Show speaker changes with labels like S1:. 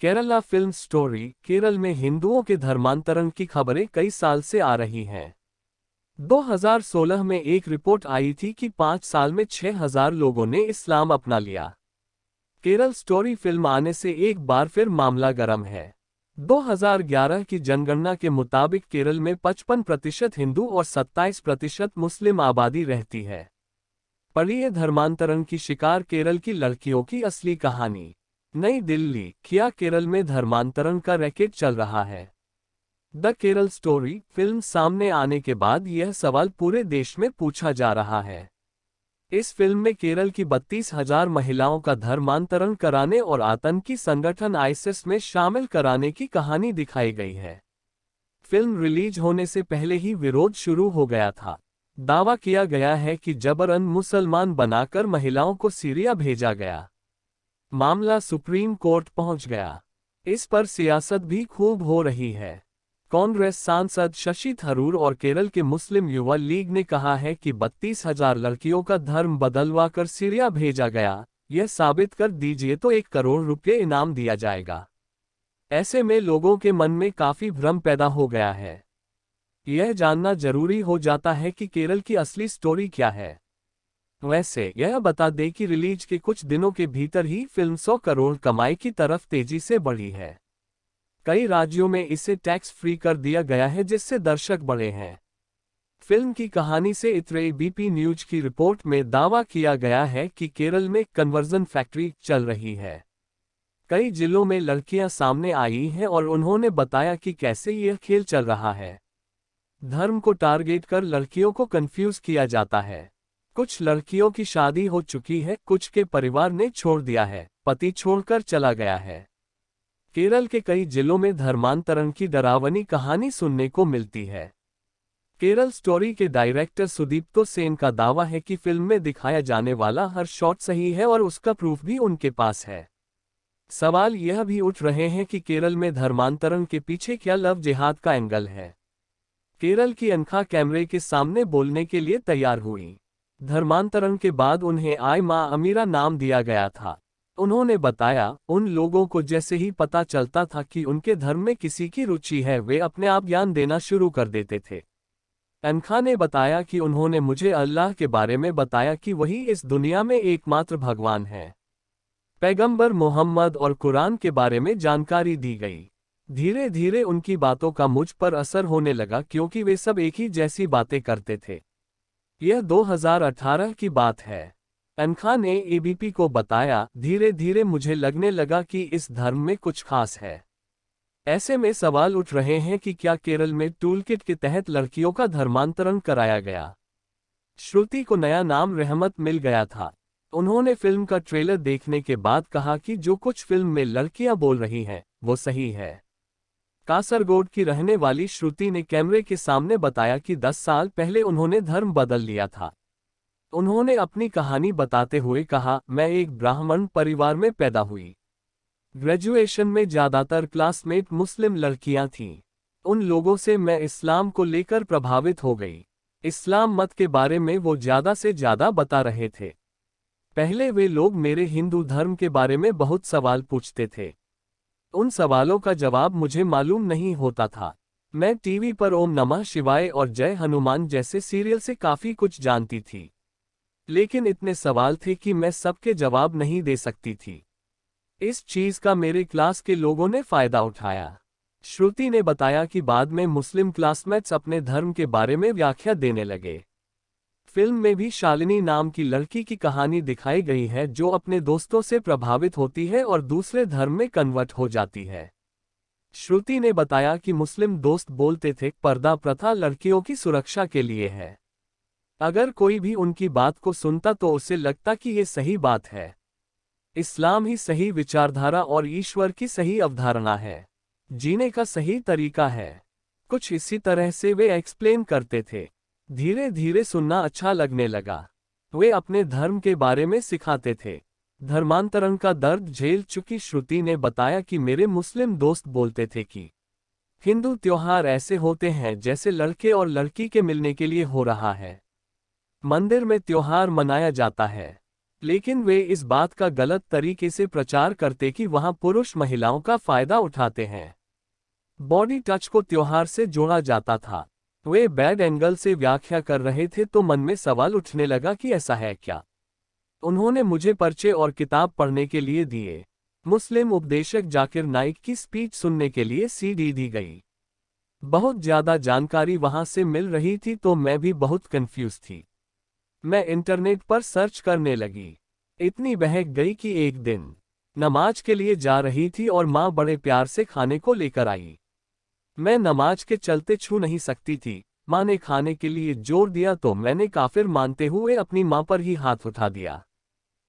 S1: Kerala film story. Kerala में हिंदुओं के धर्मांतरण की खबरें कई साल से आ रही हैं। 2016 में एक रिपोर्ट आई थी कि 5 साल में 6,000 लोगों ने इस्लाम अपना लिया। केरल स्टोरी फिल्म आने से एक बार फिर मामला गर्म है। 2011 की जनगणना के मुताबिक केरल में 55% हिंदू और 27% मुस्लिम आबादी रहती है। पढ़िए धर्मांतरण की शिकार केरल की लड़कियों की असली कहानी। नई दिल्ली। क्या केरल में धर्मांतरण का रैकेट चल रहा है? द केरल स्टोरी फिल्म सामने आने के बाद यह सवाल पूरे देश में पूछा जा रहा है। इस फिल्म में केरल की 32,000 महिलाओं का धर्मांतरण कराने और आतंकी संगठन आईएसआईएस में शामिल कराने की कहानी दिखाई गई है। फिल्म रिलीज होने से पहले ही विरोध शुरू हो गया था। दावा किया गया है कि जबरन मुसलमान बनाकर महिलाओं को सीरिया भेजा गया। मामला सुप्रीम कोर्ट पहुंच गया। इस पर सियासत भी खूब हो रही है। कांग्रेस सांसद शशि थरूर और केरल के मुस्लिम युवा लीग ने कहा है कि 32,000 लड़कियों का धर्म बदलवा कर सीरिया भेजा गया। यह साबित कर दीजिए तो 1 करोड़ रुपये इनाम दिया जाएगा। ऐसे में लोगों के मन में काफी भ्रम पैदा हो गया है। यह जानना जरूरी हो जाता है कि केरल की असली स्टोरी क्या है। वैसे यह बता दें कि रिलीज के कुछ दिनों के भीतर ही फिल्म 100 करोड़ कमाई की तरफ तेजी से बढ़ी है। कई राज्यों में इसे टैक्स फ्री कर दिया गया है, जिससे दर्शक बढ़े हैं। फिल्म की कहानी से इतरे बीपी न्यूज की रिपोर्ट में दावा किया गया है कि केरल में कन्वर्जन फैक्ट्री चल रही है। कई जिलों में लड़कियां सामने आई हैं और उन्होंने बताया कि कैसे यह खेल चल रहा है। धर्म को टारगेट कर लड़कियों को कंफ्यूज किया जाता है। कुछ लड़कियों की शादी हो चुकी है, कुछ के परिवार ने छोड़ दिया है, पति छोड़कर चला गया है। केरल के कई जिलों में धर्मांतरण की डरावनी कहानी सुनने को मिलती है। केरल स्टोरी के डायरेक्टर सुदीप्तो सेन का दावा है कि फिल्म में दिखाया जाने वाला हर शॉट सही है और उसका प्रूफ भी उनके पास है। सवाल यह भी उठ रहे हैं कि केरल में धर्मांतरण के पीछे क्या लव जिहाद का एंगल है। केरल की अनखा कैमरे के सामने बोलने के लिए तैयार हुई। धर्मांतरण के बाद उन्हें आई मां अमीरा नाम दिया गया था। उन्होंने बताया, उन लोगों को जैसे ही पता चलता था कि उनके धर्म में किसी की रुचि है, वे अपने आप ज्ञान देना शुरू कर देते थे। अनखा ने बताया कि उन्होंने मुझे अल्लाह के बारे में बताया कि वही इस दुनिया में एकमात्र भगवान है। पैगंबर मोहम्मद और कुरान के बारे में जानकारी दी गई। धीरे धीरे उनकी बातों का मुझ पर असर होने लगा, क्योंकि वे सब एक ही जैसी बातें करते थे। यह 2018 की बात है। अनखा ने एबीपी को बताया, धीरे धीरे मुझे लगने लगा कि इस धर्म में कुछ खास है। ऐसे में सवाल उठ रहे हैं कि क्या केरल में टूलकिट के तहत लड़कियों का धर्मांतरण कराया गया। श्रुति को नया नाम रहमत मिल गया था। उन्होंने फिल्म का ट्रेलर देखने के बाद कहा कि जो कुछ फिल्म में लड़कियां बोल रही हैं, वो सही है। कासरगोड की रहने वाली श्रुति ने कैमरे के सामने बताया कि 10 साल पहले उन्होंने धर्म बदल लिया था। उन्होंने अपनी कहानी बताते हुए कहा, मैं एक ब्राह्मण परिवार में पैदा हुई। ग्रेजुएशन में ज्यादातर क्लासमेट मुस्लिम लड़कियां थीं। उन लोगों से मैं इस्लाम को लेकर प्रभावित हो गई। इस्लाम मत के बारे में वो ज्यादा से ज्यादा बता रहे थे। पहले वे लोग मेरे हिंदू धर्म के बारे में बहुत सवाल पूछते थे। उन सवालों का जवाब मुझे मालूम नहीं होता था। मैं टीवी पर ओम नमः शिवाय और जय हनुमान जैसे सीरियल से काफी कुछ जानती थी, लेकिन इतने सवाल थे कि मैं सबके जवाब नहीं दे सकती थी। इस चीज का मेरे क्लास के लोगों ने फायदा उठाया। श्रुति ने बताया कि बाद में मुस्लिम क्लासमेट्स अपने धर्म के बारे में व्याख्या देने लगे। फिल्म में भी शालिनी नाम की लड़की की कहानी दिखाई गई है, जो अपने दोस्तों से प्रभावित होती है और दूसरे धर्म में कन्वर्ट हो जाती है। श्रुति ने बताया कि मुस्लिम दोस्त बोलते थे, पर्दा प्रथा लड़कियों की सुरक्षा के लिए है। अगर कोई भी उनकी बात को सुनता तो उसे लगता कि ये सही बात है। इस्लाम ही सही विचारधारा और ईश्वर की सही अवधारणा है, जीने का सही तरीका है। कुछ इसी तरह से वे एक्सप्लेन करते थे। धीरे धीरे सुनना अच्छा लगने लगा। वे अपने धर्म के बारे में सिखाते थे। धर्मांतरण का दर्द झेल चुकी श्रुति ने बताया कि मेरे मुस्लिम दोस्त बोलते थे कि हिंदू त्योहार ऐसे होते हैं जैसे लड़के और लड़की के मिलने के लिए हो रहा है। मंदिर में त्योहार मनाया जाता है, लेकिन वे इस बात का गलत तरीके से प्रचार करते कि वहां पुरुष महिलाओं का फायदा उठाते हैं। बॉडी टच को त्योहार से जोड़ा जाता था। वे बैड एंगल से व्याख्या कर रहे थे तो मन में सवाल उठने लगा कि ऐसा है क्या। उन्होंने मुझे पर्चे और किताब पढ़ने के लिए दिए। मुस्लिम उपदेशक जाकिर नाइक की स्पीच सुनने के लिए सीडी दी गई। बहुत ज्यादा जानकारी वहां से मिल रही थी तो मैं भी बहुत कंफ्यूज थी। मैं इंटरनेट पर सर्च करने लगी। इतनी बहक गई कि एक दिन नमाज के लिए जा रही थी और माँ बड़े प्यार से खाने को लेकर आई। मैं नमाज के चलते छू नहीं सकती थी। माँ ने खाने के लिए जोर दिया तो मैंने काफिर मानते हुए अपनी माँ पर ही हाथ उठा दिया।